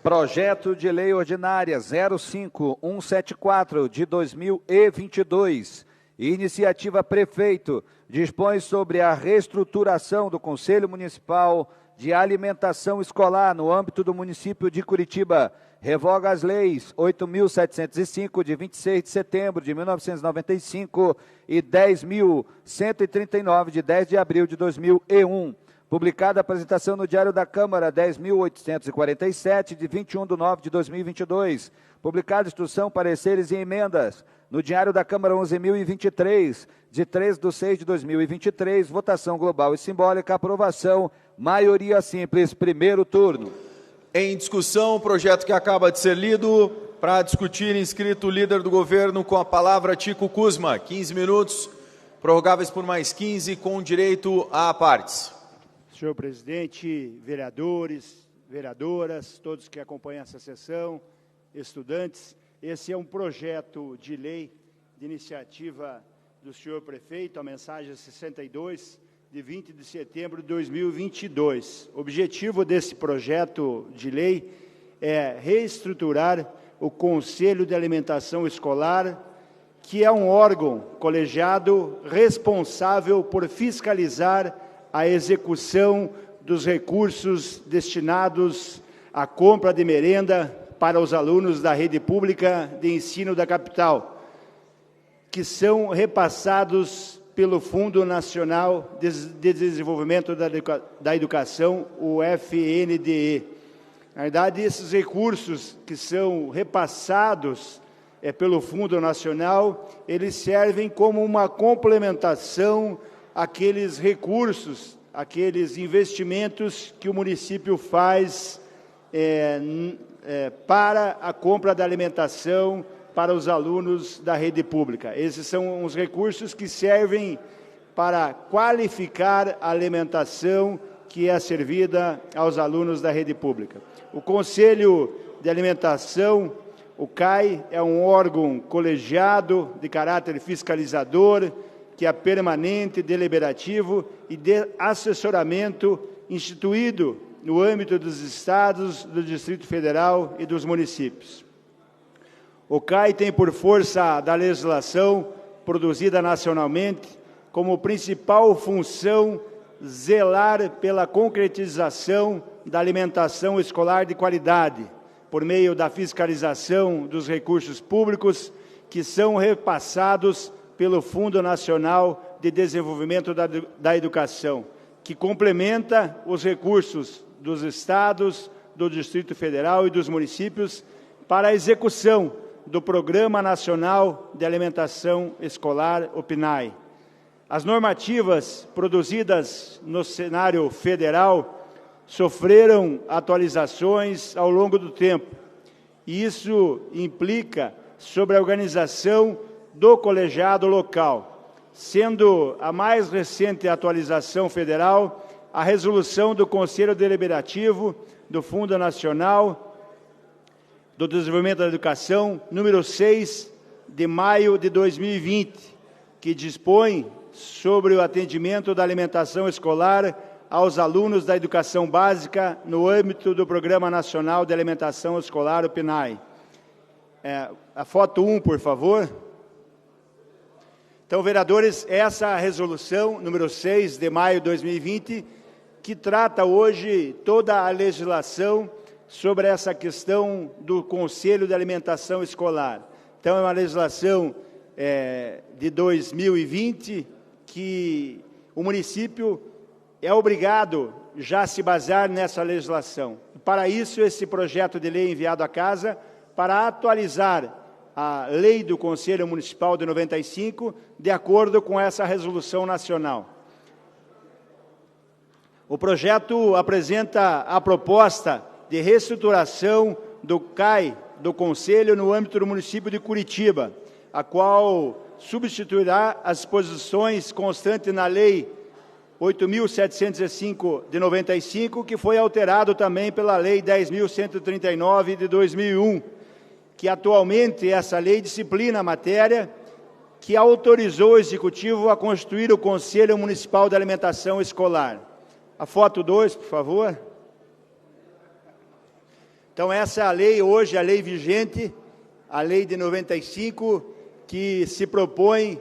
Projeto de Lei Ordinária 05174 de 2022. Iniciativa Prefeito dispõe sobre a reestruturação do Conselho Municipal de Alimentação Escolar no âmbito do município de Curitiba. Revoga as leis 8.705 de 26 de setembro de 1995 e 10.139 de 10 de abril de 2001. Publicada a apresentação no Diário da Câmara 10.847, de 21/9 de 2022. Publicada instrução, pareceres e emendas no Diário da Câmara 11.023, de 3/6 de 2023. Votação global e simbólica. Aprovação, maioria simples, primeiro turno. Em discussão, o projeto que acaba de ser lido. Para discutir, inscrito o líder do governo com a palavra, Tico Kuzma. 15 minutos, prorrogáveis por mais 15, com direito a partes. Senhor presidente, vereadores, vereadoras, todos que acompanham essa sessão, estudantes, esse é um projeto de lei de iniciativa do senhor prefeito, a mensagem 62, de 20 de setembro de 2022. O objetivo desse projeto de lei é reestruturar o Conselho de Alimentação Escolar, que é um órgão colegiado responsável por fiscalizar a execução dos recursos destinados à compra de merenda para os alunos da rede pública de ensino da capital, que são repassados pelo Fundo Nacional de Desenvolvimento da Educação, o FNDE. Na verdade, esses recursos que são repassados pelo Fundo Nacional, eles servem como uma complementação aqueles recursos, aqueles investimentos que o município faz para a compra da alimentação para os alunos da rede pública. Esses são os recursos que servem para qualificar a alimentação que é servida aos alunos da rede pública. O Conselho de Alimentação, o CAI, é um órgão colegiado de caráter fiscalizador, que é permanente, deliberativo e de assessoramento instituído no âmbito dos estados, do Distrito Federal e dos municípios. O CAI tem, por força da legislação produzida nacionalmente, como principal função zelar pela concretização da alimentação escolar de qualidade, por meio da fiscalização dos recursos públicos que são repassados pelo Fundo Nacional de Desenvolvimento da Educação, que complementa os recursos dos estados, do Distrito Federal e dos municípios para a execução do Programa Nacional de Alimentação Escolar, o PNAE. As normativas produzidas no cenário federal sofreram atualizações ao longo do tempo, e isso implica sobre a organização do colegiado local, sendo a mais recente atualização federal a resolução do Conselho Deliberativo do Fundo Nacional do Desenvolvimento da Educação, número 6, de maio de 2020, que dispõe sobre o atendimento da alimentação escolar aos alunos da educação básica no âmbito do Programa Nacional de Alimentação Escolar, o PNAE. A foto 1, por favor. Então, vereadores, essa resolução, número 6, de maio de 2020, que trata hoje toda a legislação sobre essa questão do Conselho de Alimentação Escolar. Então, é uma legislação de 2020 que o município é obrigado já a se basear nessa legislação. Para isso, esse projeto de lei enviado à Casa para atualizar a lei do Conselho Municipal de 95, de acordo com essa resolução nacional. O projeto apresenta a proposta de reestruturação do CAI, do Conselho, no âmbito do município de Curitiba, a qual substituirá as disposições constantes na Lei 8.705 de 95, que foi alterado também pela Lei 10.139 de 2001, que atualmente essa lei disciplina a matéria, que autorizou o Executivo a constituir o Conselho Municipal de Alimentação Escolar. A foto 2, por favor. Então, essa é a lei hoje, a lei vigente, a lei de 95, que se propõe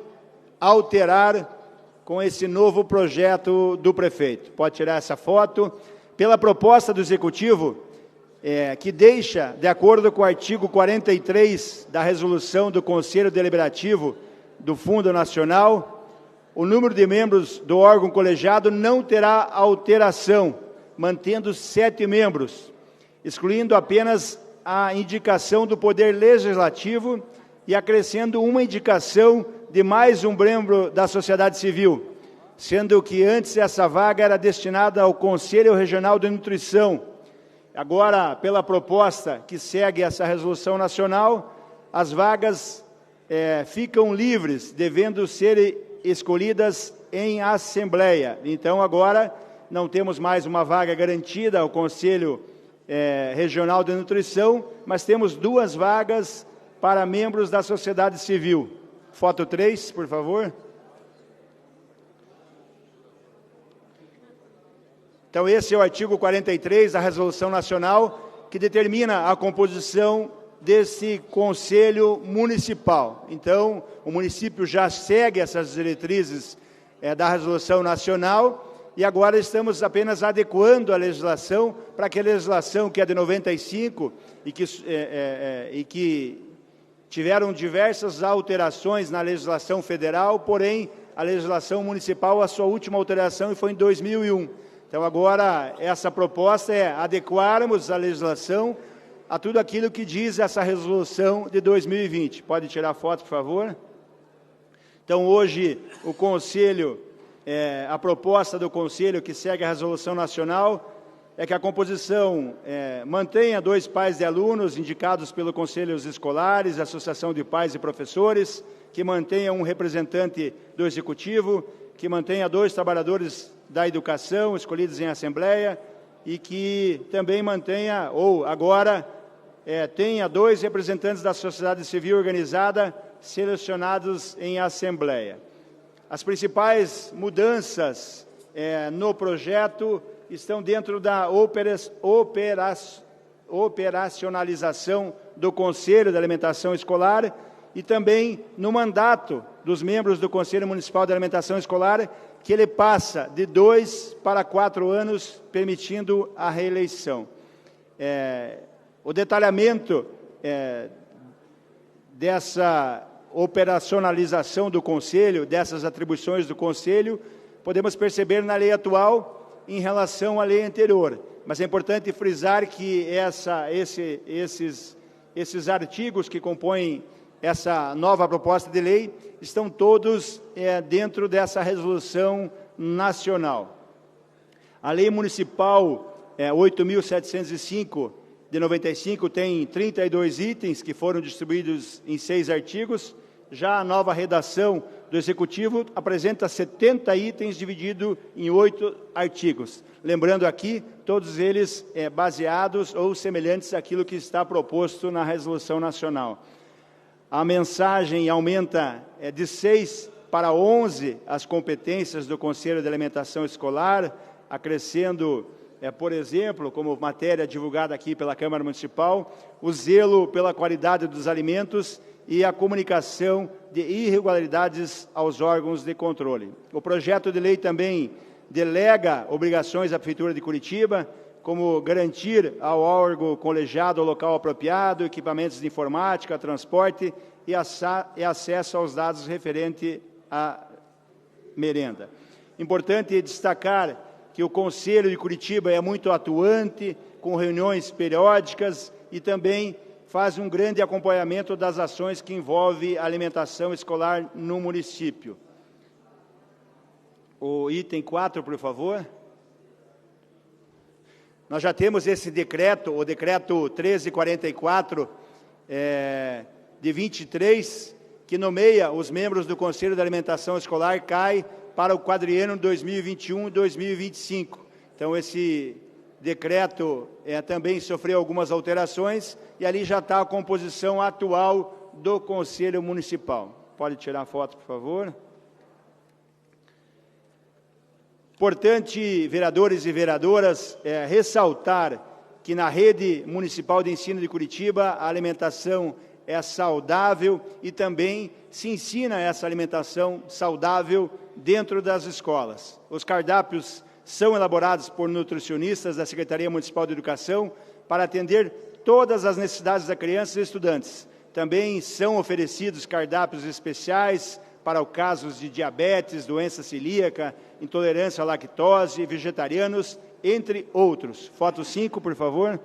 alterar com esse novo projeto do prefeito. Pode tirar essa foto. Pela proposta do Executivo, que deixa, de acordo com o artigo 43 da resolução do Conselho Deliberativo do Fundo Nacional, o número de membros do órgão colegiado não terá alteração, mantendo 7 membros, excluindo apenas a indicação do Poder Legislativo e acrescendo uma indicação de mais um membro da sociedade civil, sendo que antes essa vaga era destinada ao Conselho Regional de Nutrição. Agora, pela proposta que segue essa resolução nacional, as vagas ficam livres, devendo ser escolhidas em assembleia. Então, agora, não temos mais uma vaga garantida ao Conselho Regional de Nutrição, mas temos 2 vagas para membros da sociedade civil. Foto 3, por favor. Então, esse é o artigo 43 da Resolução Nacional, que determina a composição desse Conselho Municipal. Então, o município já segue essas diretrizes da Resolução Nacional e agora estamos apenas adequando a legislação para que a legislação que é de 95 e que tiveram diversas alterações na legislação federal, porém, a legislação municipal, a sua última alteração foi em 2001. Então, agora, essa proposta é adequarmos a legislação a tudo aquilo que diz essa resolução de 2020. Pode tirar a foto, por favor? Então, hoje, o Conselho, a proposta do Conselho que segue a resolução nacional é que a composição mantenha 2 pais de alunos indicados pelo Conselhos Escolares, Associação de Pais e Professores, que mantenha um representante do Executivo, que mantenha 2 trabalhadores da educação escolhidos em assembleia e que também mantenha, ou agora, tenha 2 representantes da sociedade civil organizada selecionados em assembleia. As principais mudanças no projeto estão dentro da operacionalização do Conselho de Alimentação Escolar e também no mandato dos membros do Conselho Municipal de Alimentação Escolar, que ele passa de 2 para 4 anos, permitindo a reeleição. O detalhamento dessa operacionalização do Conselho, dessas atribuições do Conselho, podemos perceber na lei atual em relação à lei anterior. Mas é importante frisar que esses artigos que compõem essa nova proposta de lei estão todos dentro dessa resolução nacional. A lei municipal 8.705 de 95 tem 32 itens que foram distribuídos em 6 artigos. Já a nova redação do Executivo apresenta 70 itens dividido em 8 artigos. Lembrando aqui, todos eles baseados ou semelhantes àquilo que está proposto na resolução nacional. A mensagem aumenta de 6 para 11 as competências do Conselho de Alimentação Escolar, acrescendo, por exemplo, como matéria divulgada aqui pela Câmara Municipal, o zelo pela qualidade dos alimentos e a comunicação de irregularidades aos órgãos de controle. O projeto de lei também delega obrigações à Prefeitura de Curitiba, como garantir ao órgão colegiado o local apropriado, equipamentos de informática, transporte e acesso aos dados referente à merenda. Importante destacar que o Conselho de Curitiba é muito atuante, com reuniões periódicas e também faz um grande acompanhamento das ações que envolvem a alimentação escolar no município. O item 4, por favor. Nós já temos esse decreto, o decreto 1344, de 23, que nomeia os membros do Conselho de Alimentação Escolar, cai para o quadriênio 2021 e 2025. Então, esse decreto também sofreu algumas alterações e ali já está a composição atual do Conselho Municipal. Pode tirar a foto, por favor. Importante, vereadores e vereadoras, ressaltar que na rede municipal de ensino de Curitiba a alimentação é saudável e também se ensina essa alimentação saudável dentro das escolas. Os cardápios são elaborados por nutricionistas da Secretaria Municipal de Educação para atender todas as necessidades da criança e estudantes. Também são oferecidos cardápios especiais para os casos de diabetes, doença celíaca, intolerância à lactose, vegetarianos, entre outros. Foto 5, por favor.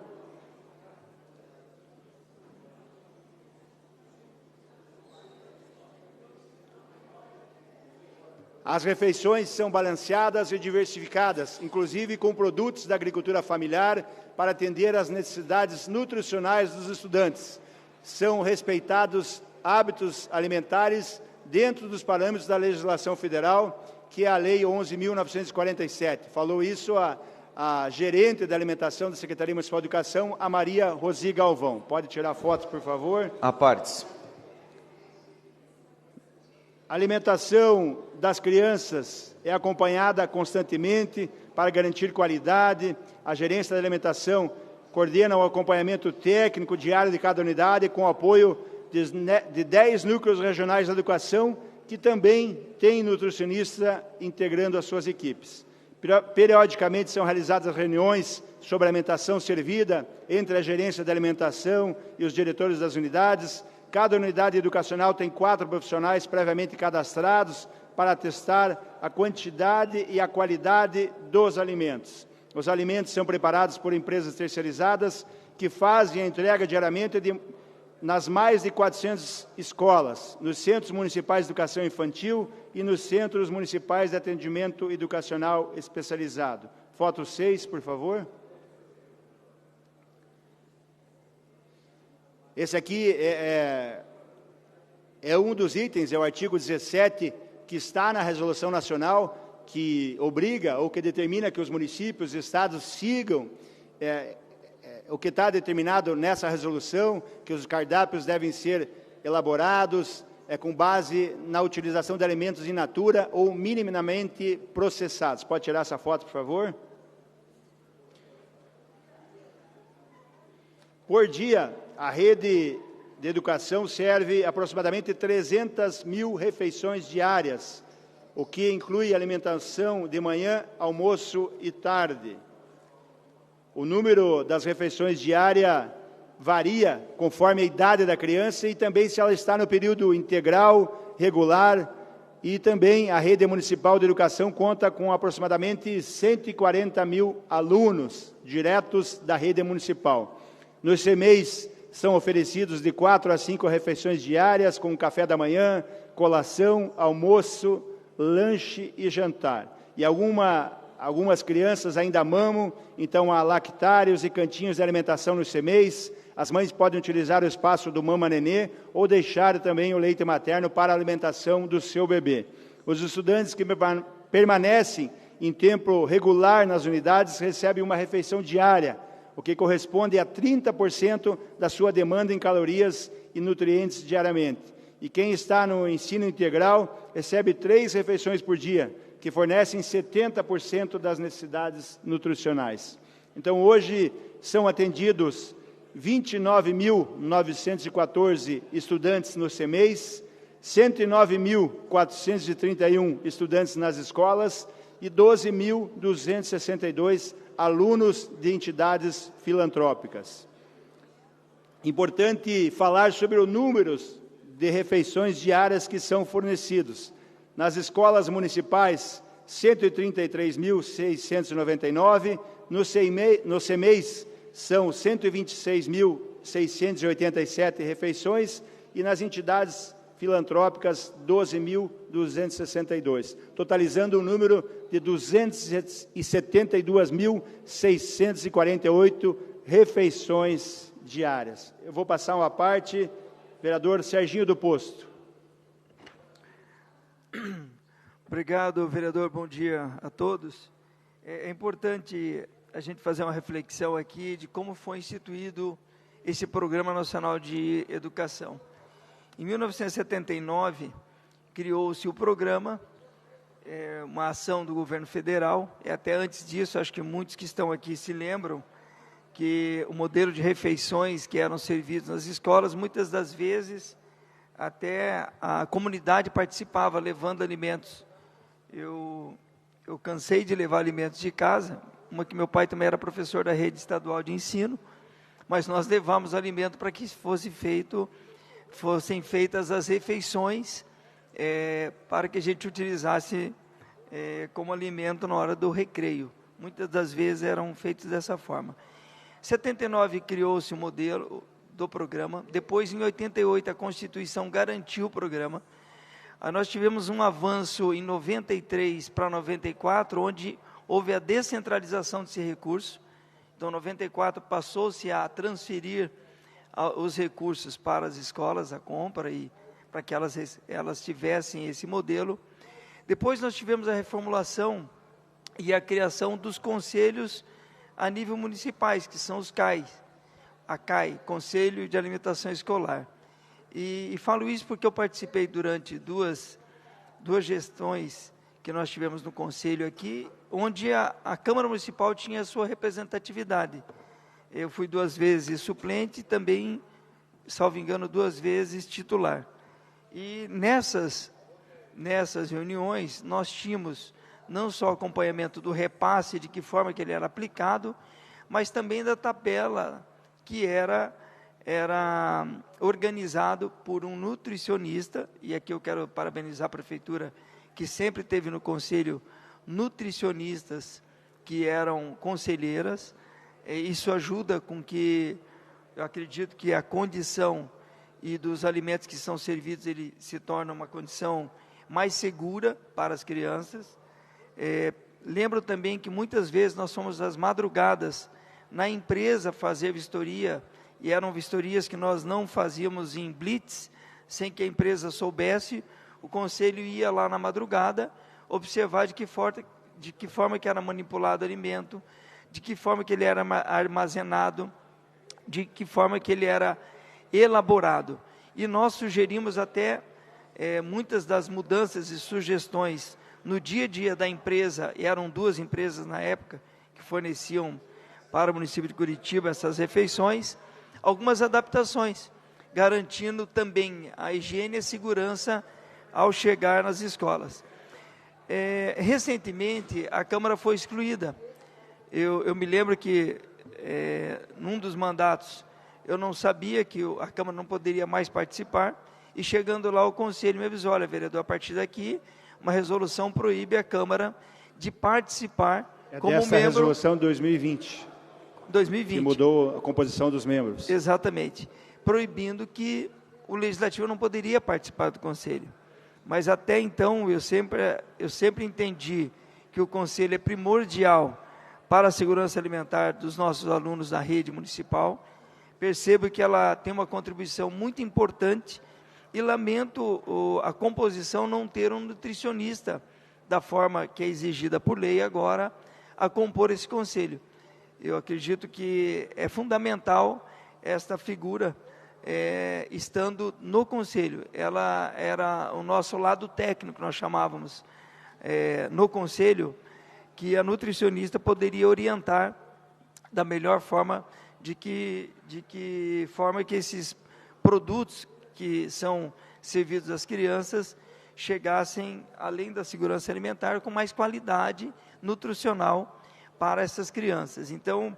As refeições são balanceadas e diversificadas, inclusive com produtos da agricultura familiar, para atender às necessidades nutricionais dos estudantes. São respeitados hábitos alimentares dentro dos parâmetros da legislação federal, que é a Lei 11.947. Falou isso a gerente da alimentação da Secretaria Municipal de Educação, a Maria Rosi Galvão. Pode tirar fotos, por favor. À partes. A alimentação das crianças é acompanhada constantemente para garantir qualidade. A gerência da alimentação coordena o acompanhamento técnico diário de cada unidade com o apoio de 10 núcleos regionais da educação, que também tem nutricionista integrando as suas equipes. Periodicamente são realizadas reuniões sobre alimentação servida entre a gerência da alimentação e os diretores das unidades. Cada unidade educacional tem 4 profissionais previamente cadastrados para testar a quantidade e a qualidade dos alimentos. Os alimentos são preparados por empresas terceirizadas que fazem a entrega diariamente nas mais de 400 escolas, nos centros municipais de educação infantil e nos centros municipais de atendimento educacional especializado. Foto 6, por favor. Esse aqui é um dos itens, é o artigo 17, que está na Resolução Nacional, que obriga ou que determina que os municípios e estados sigam o que está determinado nessa resolução, que os cardápios devem ser elaborados com base na utilização de alimentos in natura ou minimamente processados. Pode tirar essa foto, por favor? Por dia, a rede de educação serve aproximadamente 300 mil refeições diárias, o que inclui alimentação de manhã, almoço e tarde. O número das refeições diárias varia conforme a idade da criança e também se ela está no período integral, regular, e também a rede municipal de educação conta com aproximadamente 140 mil alunos diretos da rede municipal. Nos CMEIs são oferecidos de 4 a 5 refeições diárias, com café da manhã, colação, almoço, lanche e jantar. E algumas crianças ainda mamam, então há lactários e cantinhos de alimentação nos CMEIs. As mães podem utilizar o espaço do Mama Nenê ou deixar também o leite materno para a alimentação do seu bebê. Os estudantes que permanecem em tempo regular nas unidades recebem uma refeição diária, o que corresponde a 30% da sua demanda em calorias e nutrientes diariamente. E quem está no ensino integral recebe 3 refeições por dia, que fornecem 70% das necessidades nutricionais. Então, hoje, são atendidos 29.914 estudantes nos CMEIs, 109.431 estudantes nas escolas e 12.262 alunos de entidades filantrópicas. Importante falar sobre os números de refeições diárias que são fornecidos. Nas escolas municipais, 133.699, nos CMEIs são 126.687 refeições e nas entidades filantrópicas 12.262, totalizando um número de 272.648 refeições diárias. Eu vou passar uma parte, vereador Serginho do Posto. Obrigado, vereador, bom dia a todos. É importante a gente fazer uma reflexão aqui de como foi instituído esse Programa Nacional de Educação. Em 1979, criou-se o programa, uma ação do governo federal, e até antes disso, acho que muitos que estão aqui se lembram, que o modelo de refeições que eram servidos nas escolas, muitas das vezes até a comunidade participava, levando alimentos. Eu cansei de levar alimentos de casa, uma que meu pai também era professor da rede estadual de ensino, mas nós levamos alimento para que fossem feitas as refeições, para que a gente utilizasse como alimento na hora do recreio. Muitas das vezes eram feitos dessa forma. Em 79 criou-se o modelo do programa, depois em 88 a Constituição garantiu o programa. Nós tivemos um avanço em 93 para 94, onde houve a descentralização desse recurso. Então, em 94 passou-se a transferir os recursos para as escolas, a compra, e para que elas tivessem esse modelo. Depois nós tivemos a reformulação e a criação dos conselhos a nível municipais, que são os CAI, a CAI, Conselho de Alimentação Escolar. E falo isso porque eu participei durante duas gestões que nós tivemos no Conselho aqui, onde a Câmara Municipal tinha a sua representatividade. Eu fui 2 vezes suplente e também, salvo engano, 2 vezes titular. E nessas reuniões, nós tínhamos não só acompanhamento do repasse, de que forma que ele era aplicado, mas também da tabela que era organizado por um nutricionista, e aqui eu quero parabenizar a Prefeitura, que sempre teve no Conselho nutricionistas que eram conselheiras. Isso ajuda com que, eu acredito que a condição e dos alimentos que são servidos, ele se torna uma condição mais segura para as crianças. Lembro também que muitas vezes nós fomos às madrugadas na empresa fazer vistoria, e eram vistorias que nós não fazíamos em blitz, sem que a empresa soubesse. O conselho ia lá na madrugada, observar de que forma que era manipulado o alimento, de que forma que ele era armazenado, de que forma que ele era elaborado. E nós sugerimos até muitas das mudanças e sugestões no dia a dia da empresa, e eram 2 empresas na época que forneciam para o município de Curitiba essas refeições, algumas adaptações, garantindo também a higiene e a segurança ao chegar nas escolas. Recentemente, a Câmara foi excluída. Eu me lembro que, num dos mandatos, eu não sabia que a Câmara não poderia mais participar, e chegando lá o Conselho me avisou: olha, vereador, a partir daqui, uma resolução proíbe a Câmara de participar como membro. Essa resolução 2020. Que mudou a composição dos membros. Exatamente. Proibindo que o Legislativo não poderia participar do Conselho. Mas até então, eu sempre entendi que o Conselho é primordial para a segurança alimentar dos nossos alunos da rede municipal. Percebo que ela tem uma contribuição muito importante, e lamento a composição não ter um nutricionista, da forma que é exigida por lei agora, a compor esse Conselho. Eu acredito que é fundamental esta figura, estando no Conselho. Ela era o nosso lado técnico, nós chamávamos, no Conselho, que a nutricionista poderia orientar da melhor forma, de que forma que esses produtos que são servidos às crianças chegassem, além da segurança alimentar, com mais qualidade nutricional para essas crianças. Então,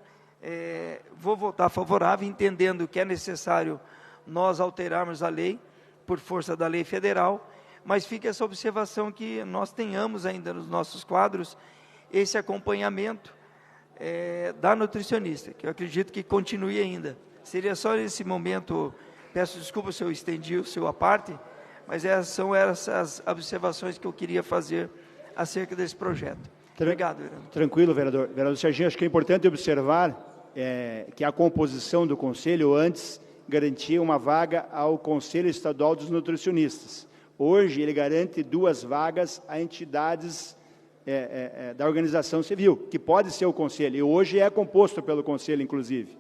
vou votar favorável, entendendo que é necessário nós alterarmos a lei, por força da lei federal, mas fica essa observação que nós tenhamos ainda nos nossos quadros esse acompanhamento da nutricionista, que eu acredito que continue ainda. Seria só nesse momento, peço desculpa se eu estendi o seu à parte, mas são essas observações que eu queria fazer acerca desse projeto. Obrigado, vereador. Tranquilo, vereador. Vereador Serginho, acho que é importante observar que a composição do Conselho antes garantia uma vaga ao Conselho Estadual dos Nutricionistas. Hoje, ele garante 2 vagas a entidades da organização civil, que pode ser o Conselho, e hoje é composto pelo Conselho, inclusive.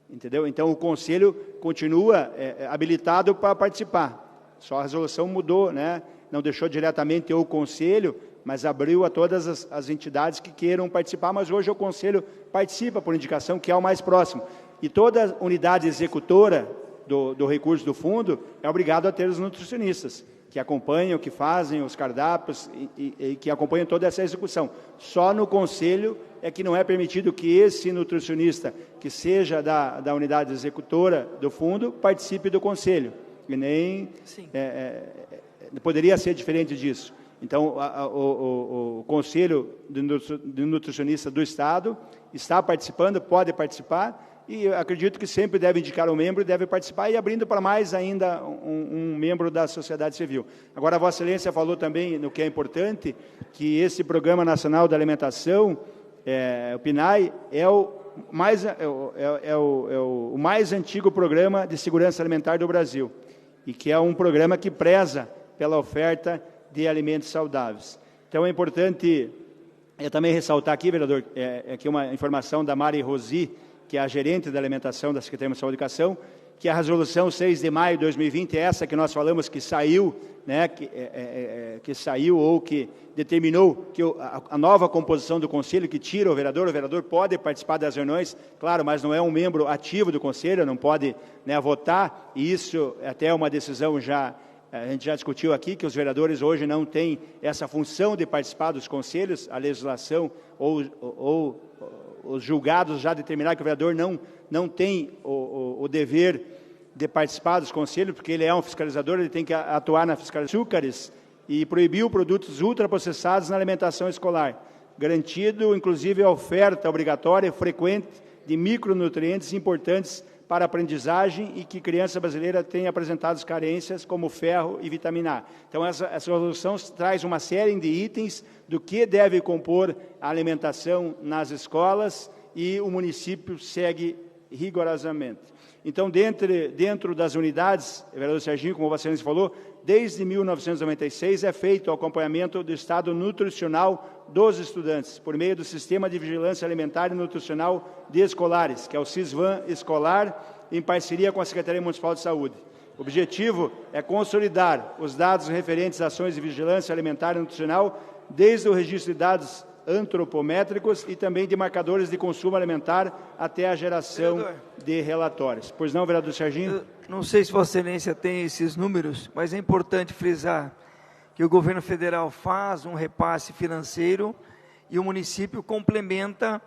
Entendeu? Então, o Conselho continua habilitado para participar. Só a resolução mudou, né? Não deixou diretamente o Conselho, mas abriu a todas as entidades que queiram participar, mas hoje o Conselho participa por indicação, que é o mais próximo. E toda unidade executora do recurso do fundo é obrigado a ter os nutricionistas, que acompanham, que fazem os cardápios e que acompanham toda essa execução. Só no Conselho é que não é permitido que esse nutricionista, que seja da unidade executora do fundo, participe do Conselho. E nem poderia ser diferente disso. Então, o Conselho de Nutricionista do Estado está participando, pode participar, e acredito que sempre deve indicar um membro e deve participar, e abrindo para mais ainda um membro da sociedade civil. Agora, a Vossa Excelência falou também, no que é importante, que esse Programa Nacional da Alimentação, o PNAE, é o mais antigo programa de segurança alimentar do Brasil, e que é um programa que preza pela oferta de alimentos saudáveis. Então, é importante também ressaltar aqui, vereador, aqui uma informação da Mari Rosi, que é a gerente da alimentação da Secretaria Municipal de Educação, que a resolução 6 de maio de 2020, essa que nós falamos que saiu, né, que saiu ou que determinou que a nova composição do Conselho, que tira o vereador pode participar das reuniões, claro, mas não é um membro ativo do Conselho, não pode, né, votar, e isso até é uma decisão a gente já discutiu aqui, que os vereadores hoje não têm essa função de participar dos conselhos, a legislação ou os julgados já determinaram que o vereador não tem o dever de participar dos conselhos, porque ele é um fiscalizador, ele tem que atuar na fiscalização. Açúcares e proibiu produtos ultraprocessados na alimentação escolar, garantido, inclusive, a oferta obrigatória e frequente de micronutrientes importantes para a aprendizagem e que criança brasileira tem apresentado carências como ferro e vitamina A. Então, essa resolução traz uma série de itens do que deve compor a alimentação nas escolas e o município segue rigorosamente. Então, dentro das unidades, vereador Serginho, como você falou, desde 1996 é feito o acompanhamento do estado nutricional dos estudantes, por meio do Sistema de Vigilância Alimentar e Nutricional de Escolares, que é o SISVAN Escolar, em parceria com a Secretaria Municipal de Saúde. O objetivo é consolidar os dados referentes a ações de vigilância alimentar e nutricional, desde o registro de dados antropométricos e também de marcadores de consumo alimentar até a geração de relatórios. Pois não, vereador Serginho? Eu não sei se Vossa Excelência tem esses números, mas é importante frisar que o governo federal faz um repasse financeiro e o município complementa,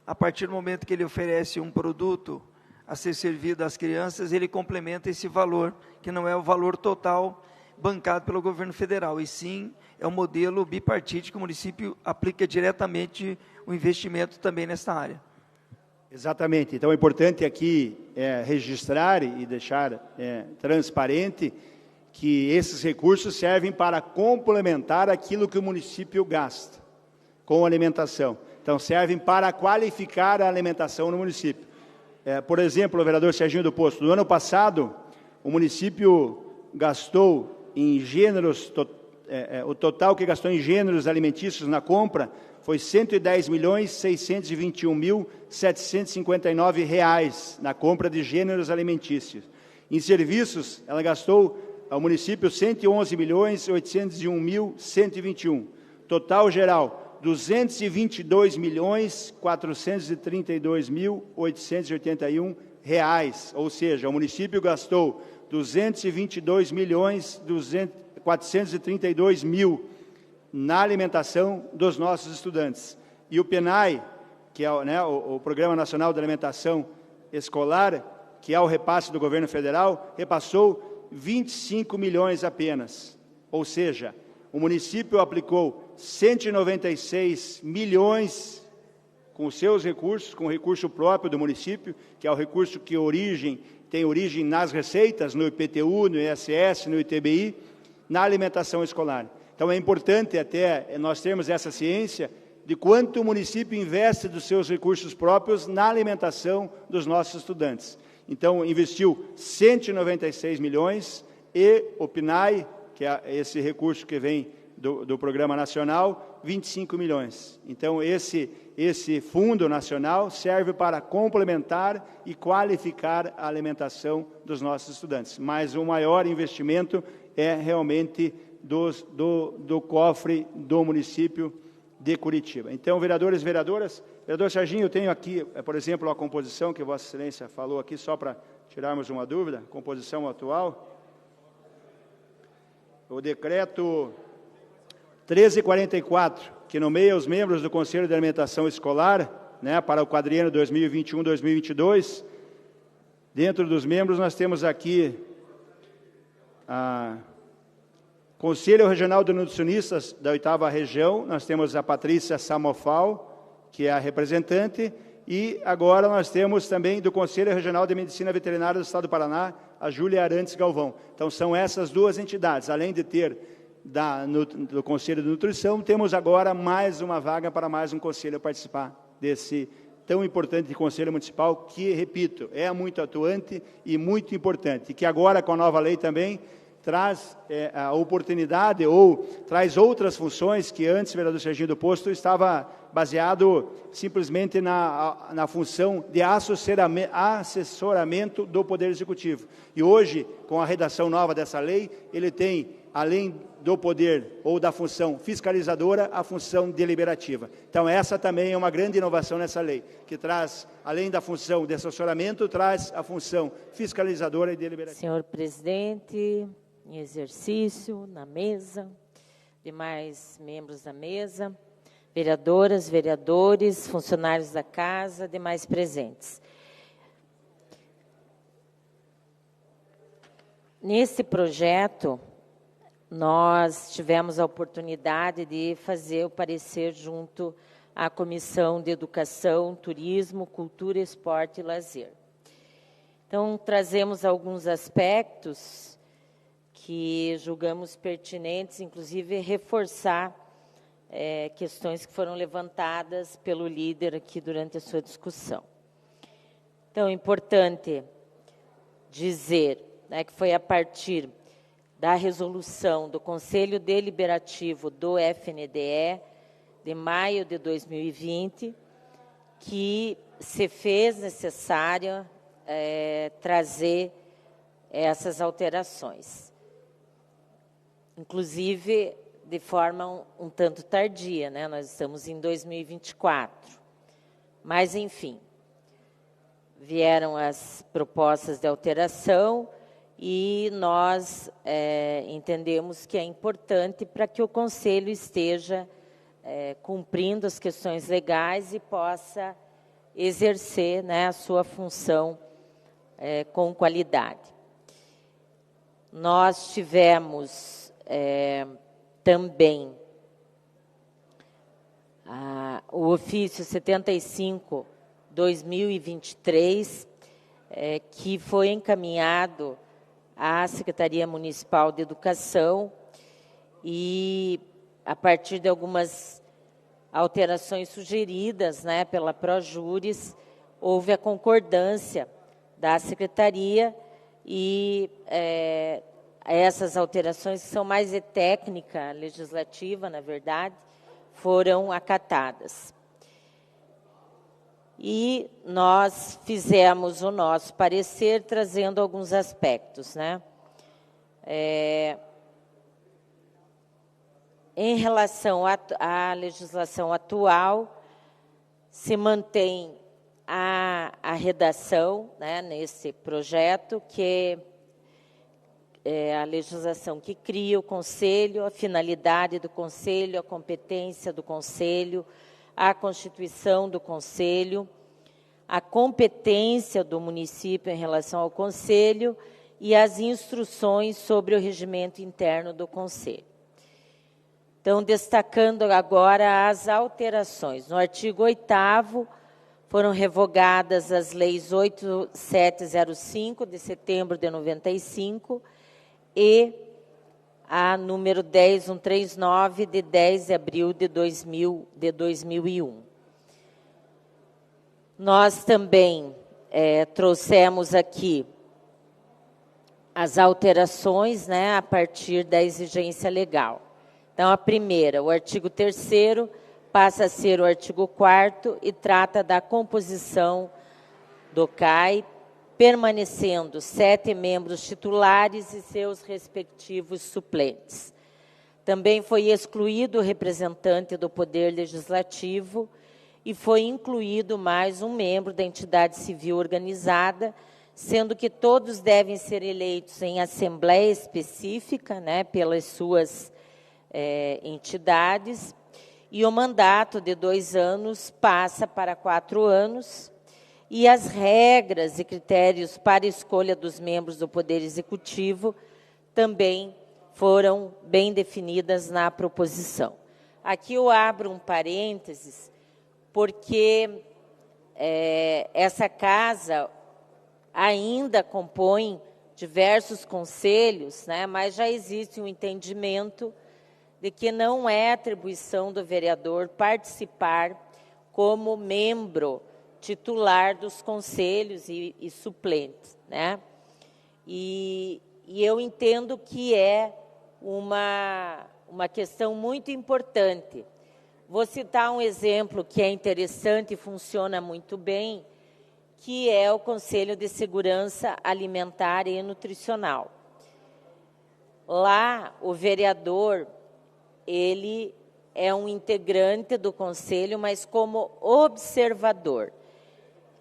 a partir do momento que ele oferece um produto a ser servido às crianças, ele complementa esse valor, que não é o valor total bancado pelo governo federal, e sim é um modelo bipartite que o município aplica diretamente o investimento também nesta área. Exatamente. Então, é importante aqui registrar e deixar transparente que esses recursos servem para complementar aquilo que o município gasta com alimentação. Então, servem para qualificar a alimentação no município. Por exemplo, o vereador Serginho do Posto, no ano passado, o município gastou em gêneros, o total que gastou em gêneros alimentícios na compra foi R$ 110.621.759 reais na compra de gêneros alimentícios. Em serviços, ela gastou ao município R$ 111.801.121. Total geral, R$ 222.432.881 reais, ou seja, o município gastou R$ 222.432.000 na alimentação dos nossos estudantes. E o PNAE, que é o Programa Nacional de Alimentação Escolar, que é o repasse do governo federal, repassou 25 milhões apenas. Ou seja, o município aplicou 196 milhões com os seus recursos, com o recurso próprio do município, que é o recurso que tem origem nas receitas, no IPTU, no ISS, no ITBI, na alimentação escolar. Então, é importante até nós termos essa ciência de quanto o município investe dos seus recursos próprios na alimentação dos nossos estudantes. Então, investiu 196 milhões e o PNAE, que é esse recurso que vem do Programa Nacional, 25 milhões. Então, esse fundo nacional serve para complementar e qualificar a alimentação dos nossos estudantes. Mas o maior investimento é realmente do cofre do município de Curitiba. Então, vereadores e vereadoras, vereador Serginho, eu tenho aqui, por exemplo, a composição que Vossa Excelência falou aqui, só para tirarmos uma dúvida, composição atual. O decreto 1344, que nomeia os membros do Conselho de Alimentação Escolar, né, para o quadriênio 2021-2022. Dentro dos membros, nós temos aqui a Conselho Regional de Nutricionistas da 8ª Região, nós temos a Patrícia Samofal, que é a representante, e agora nós temos também do Conselho Regional de Medicina Veterinária do Estado do Paraná, a Júlia Arantes Galvão. Então, são essas duas entidades. Além de ter do Conselho de Nutrição, temos agora mais uma vaga para mais um conselho participar desse tão importante Conselho Municipal, que, repito, é muito atuante e muito importante, e que agora, com a nova lei também, traz a oportunidade ou traz outras funções que antes o vereador Serginho do Posto estava baseado simplesmente na função de assessoramento do Poder Executivo. E hoje, com a redação nova dessa lei, ele tem, além do poder ou da função fiscalizadora, a função deliberativa. Então, essa também é uma grande inovação nessa lei, que traz, além da função de assessoramento, traz a função fiscalizadora e deliberativa. Senhor presidente, em exercício, na mesa, demais membros da mesa, vereadoras, vereadores, funcionários da casa, demais presentes. Nesse projeto, nós tivemos a oportunidade de fazer o parecer junto à Comissão de Educação, Turismo, Cultura, Esporte e Lazer. Então, trazemos alguns aspectos que julgamos pertinentes, inclusive reforçar questões que foram levantadas pelo líder aqui durante a sua discussão. Então, é importante dizer, né, que foi a partir da resolução do Conselho Deliberativo do FNDE, de maio de 2020, que se fez necessário trazer essas alterações. Inclusive, de forma um tanto tardia, né? Nós estamos em 2024. Mas, enfim, vieram as propostas de alteração e nós entendemos que é importante para que o Conselho esteja cumprindo as questões legais e possa exercer, né, a sua função com qualidade. Nós tivemos também o ofício 75/2023, que foi encaminhado à Secretaria Municipal de Educação e, a partir de algumas alterações sugeridas, né, pela Projures, houve a concordância da Secretaria e essas alterações, que são mais de técnica legislativa, na verdade, foram acatadas. E nós fizemos o nosso parecer trazendo alguns aspectos, né? Em relação à legislação atual, se mantém a redação, né, nesse projeto, que é a legislação que cria o Conselho, a finalidade do Conselho, a competência do Conselho, a constituição do Conselho, a competência do município em relação ao Conselho e as instruções sobre o regimento interno do Conselho. Então, destacando agora as alterações. No artigo 8º, foram revogadas as leis 8705, de setembro de 95, e a número 10139, de 10 de abril de 2001. Nós também trouxemos aqui as alterações, né, a partir da exigência legal. Então, a primeira, o artigo 3º, passa a ser o artigo 4º e trata da composição do CAI, permanecendo 7 membros titulares e seus respectivos suplentes. Também foi excluído o representante do Poder Legislativo e foi incluído mais um membro da entidade civil organizada, sendo que todos devem ser eleitos em assembleia específica, né, pelas suas entidades, e o mandato de 2 anos passa para 4 anos, e as regras e critérios para a escolha dos membros do Poder Executivo também foram bem definidas na proposição. Aqui eu abro um parênteses, porque essa casa ainda compõe diversos conselhos, né, mas já existe um entendimento de que não é atribuição do vereador participar como membro titular dos conselhos e suplentes, né? E eu entendo que é uma questão muito importante. Vou citar um exemplo que é interessante e funciona muito bem, que é o Conselho de Segurança Alimentar e Nutricional. Lá, o vereador, ele é um integrante do conselho, mas como observador.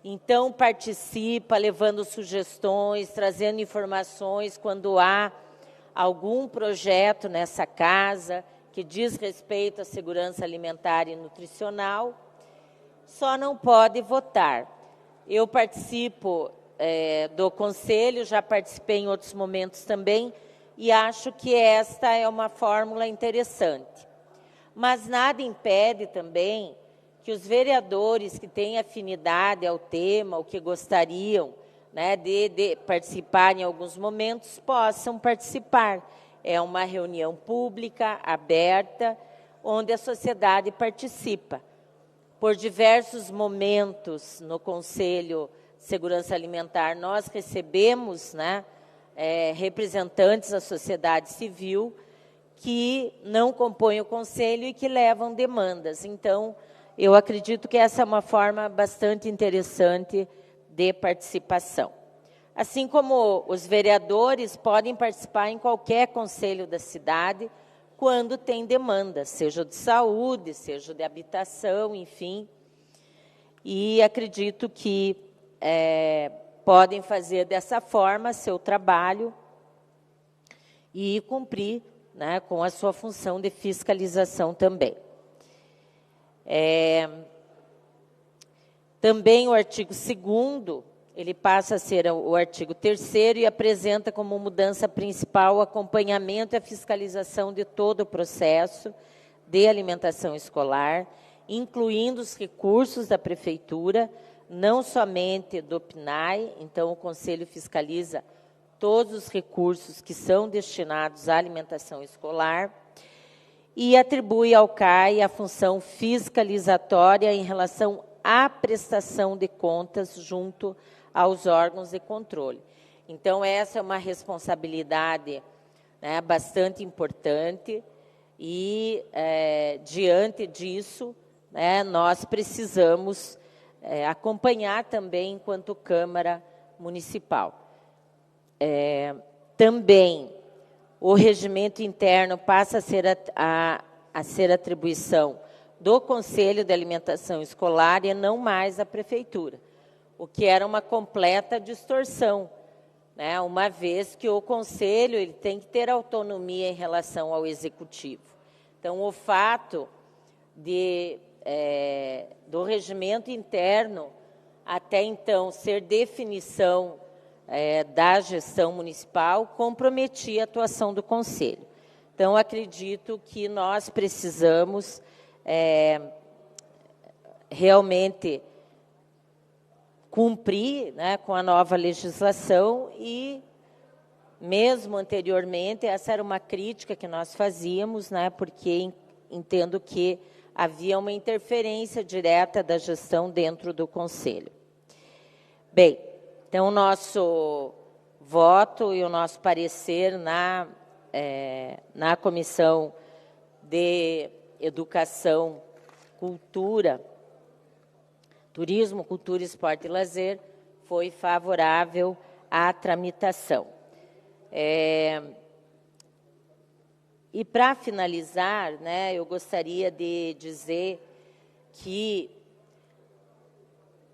Então, participa, levando sugestões, trazendo informações quando há algum projeto nessa casa que diz respeito à segurança alimentar e nutricional, só não pode votar. Eu participo do conselho, já participei em outros momentos também, e acho que esta é uma fórmula interessante. Mas nada impede também que os vereadores que têm afinidade ao tema, ou que gostariam, né, de participar em alguns momentos, possam participar. É uma reunião pública, aberta, onde a sociedade participa. Por diversos momentos no Conselho de Segurança Alimentar, nós recebemos, né, representantes da sociedade civil que não compõem o Conselho e que levam demandas. Então, eu acredito que essa é uma forma bastante interessante de participação. Assim como os vereadores podem participar em qualquer conselho da cidade quando tem demanda, seja de saúde, seja de habitação, enfim. E acredito que podem fazer dessa forma seu trabalho e cumprir, né, com a sua função de fiscalização também. Também o artigo 2º, ele passa a ser o artigo 3º e apresenta como mudança principal o acompanhamento e a fiscalização de todo o processo de alimentação escolar, incluindo os recursos da Prefeitura, não somente do PNAE, então o Conselho fiscaliza todos os recursos que são destinados à alimentação escolar, e atribui ao CAE a função fiscalizatória em relação à prestação de contas junto aos órgãos de controle. Então, essa é uma responsabilidade, né, bastante importante e, diante disso, né, nós precisamos acompanhar também enquanto Câmara Municipal. Também, o regimento interno passa a ser atribuição do Conselho de Alimentação Escolar e não mais a Prefeitura, o que era uma completa distorção, né? Uma vez que o Conselho ele tem que ter autonomia em relação ao Executivo. Então, o fato do regimento interno, até então, ser definição da gestão municipal, comprometia a atuação do Conselho. Então, acredito que nós precisamos realmente cumprir, né, com a nova legislação e, mesmo anteriormente, essa era uma crítica que nós fazíamos, né, porque entendo que havia uma interferência direta da gestão dentro do Conselho. Bem, então, o nosso voto e o nosso parecer na Comissão de Educação, Cultura, Turismo, Cultura, Esporte e Lazer foi favorável à tramitação. E para finalizar, né, eu gostaria de dizer que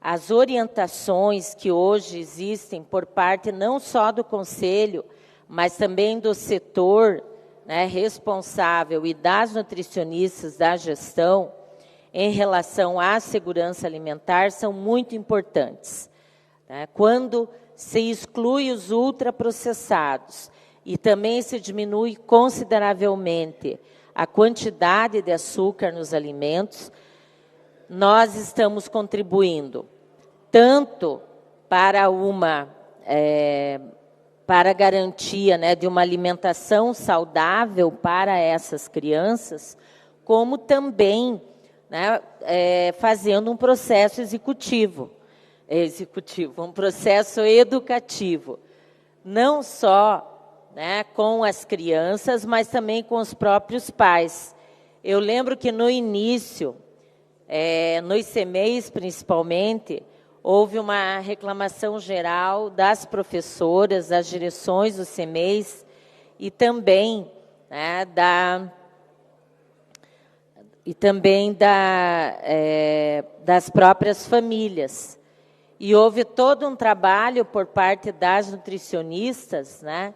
as orientações que hoje existem por parte não só do Conselho, mas também do setor, né, responsável e das nutricionistas da gestão em relação à segurança alimentar são muito importantes, né? Quando se exclui os ultraprocessados e também se diminui consideravelmente a quantidade de açúcar nos alimentos, nós estamos contribuindo tanto para para a garantia, né, de uma alimentação saudável para essas crianças, como também, né, fazendo um processo um processo educativo, não só, né, com as crianças, mas também com os próprios pais. Eu lembro que no início, nos CMEIs principalmente, houve uma reclamação geral das professoras, das direções dos CMEIs e também, né, das próprias famílias. E houve todo um trabalho por parte das nutricionistas, né,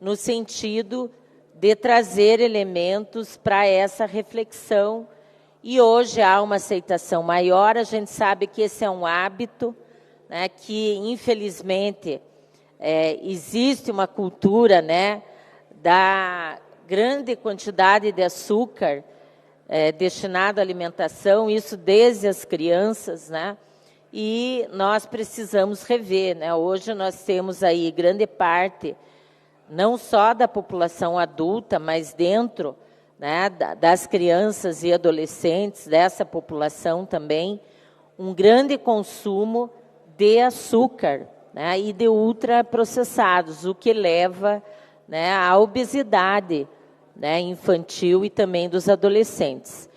no sentido de trazer elementos para essa reflexão. E hoje há uma aceitação maior. A gente sabe que esse é um hábito, né, que, infelizmente, existe uma cultura, né, da grande quantidade de açúcar destinado à alimentação, isso desde as crianças, né, e nós precisamos rever, né. Hoje nós temos aí grande parte, não só da população adulta, mas dentro, né, das crianças e adolescentes, dessa população também, um grande consumo de açúcar, né, e de ultraprocessados, o que leva, né, à obesidade, né, infantil e também dos adolescentes.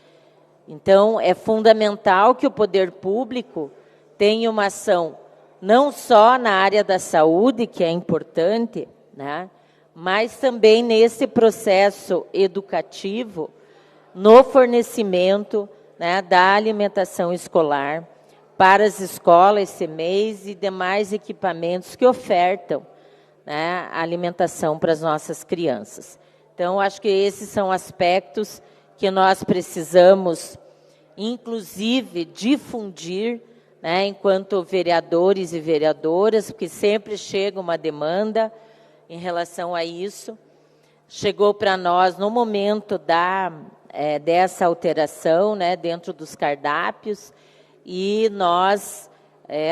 Então, é fundamental que o poder público tenha uma ação não só na área da saúde, que é importante, né, mas também nesse processo educativo, no fornecimento, né, da alimentação escolar para as escolas, CMEIs e demais equipamentos que ofertam, né, a alimentação para as nossas crianças. Então, acho que esses são aspectos que nós precisamos, inclusive, difundir, né, enquanto vereadores e vereadoras, porque sempre chega uma demanda em relação a isso. Chegou para nós no momento dessa alteração, né, dentro dos cardápios, e nós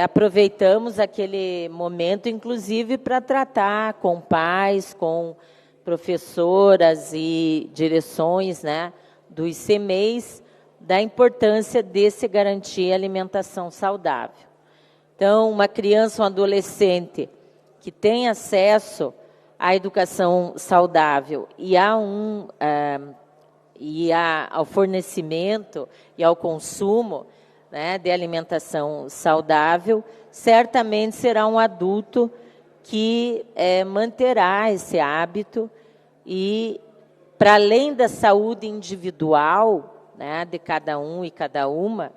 aproveitamos aquele momento, inclusive, para tratar com pais, com professoras e direções, né, dos CMEIs, da importância de se garantir alimentação saudável. Então, uma criança, um adolescente que tem acesso à educação saudável e ao fornecimento e ao consumo, né, de alimentação saudável, certamente será um adulto que manterá esse hábito e, para além da saúde individual, né, de cada um e cada uma,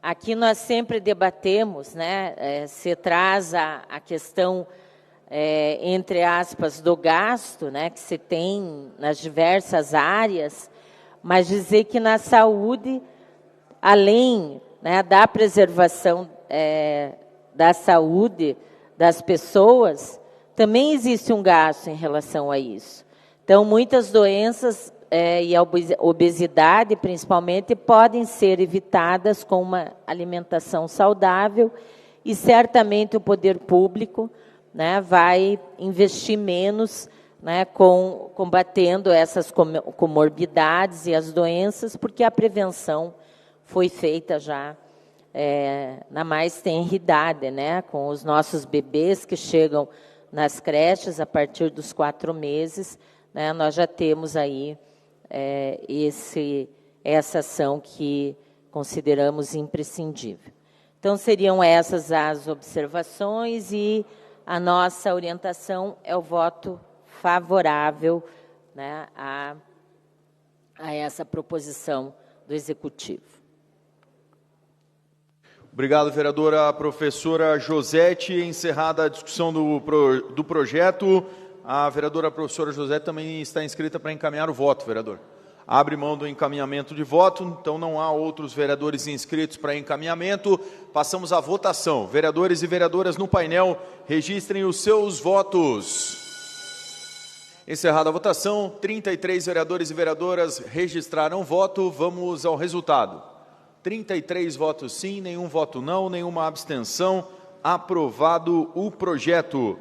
aqui nós sempre debatemos, né, se traz a questão, entre aspas, do gasto, né, que se tem nas diversas áreas, mas dizer que na saúde, além, né, da preservação da saúde das pessoas, também existe um gasto em relação a isso. Então, muitas doenças e a obesidade, principalmente, podem ser evitadas com uma alimentação saudável e, certamente, o poder público, né, vai investir menos, né, combatendo essas comorbidades e as doenças, porque a prevenção foi feita já na mais tenra idade, né, com os nossos bebês que chegam nas creches a partir dos 4 meses, né, nós já temos aí essa ação que consideramos imprescindível. Então, seriam essas as observações e a nossa orientação é o voto favorável, né, a essa proposição do Executivo. Obrigado, vereadora professora Josete. Encerrada a discussão do projeto, a vereadora professora Josete também está inscrita para encaminhar o voto, vereador. Abre mão do encaminhamento de voto, então não há outros vereadores inscritos para encaminhamento. Passamos à votação. Vereadores e vereadoras no painel, registrem os seus votos. Encerrada a votação, 33 vereadores e vereadoras registraram voto. Vamos ao resultado. 33 votos sim, nenhum voto não, nenhuma abstenção. Aprovado o projeto.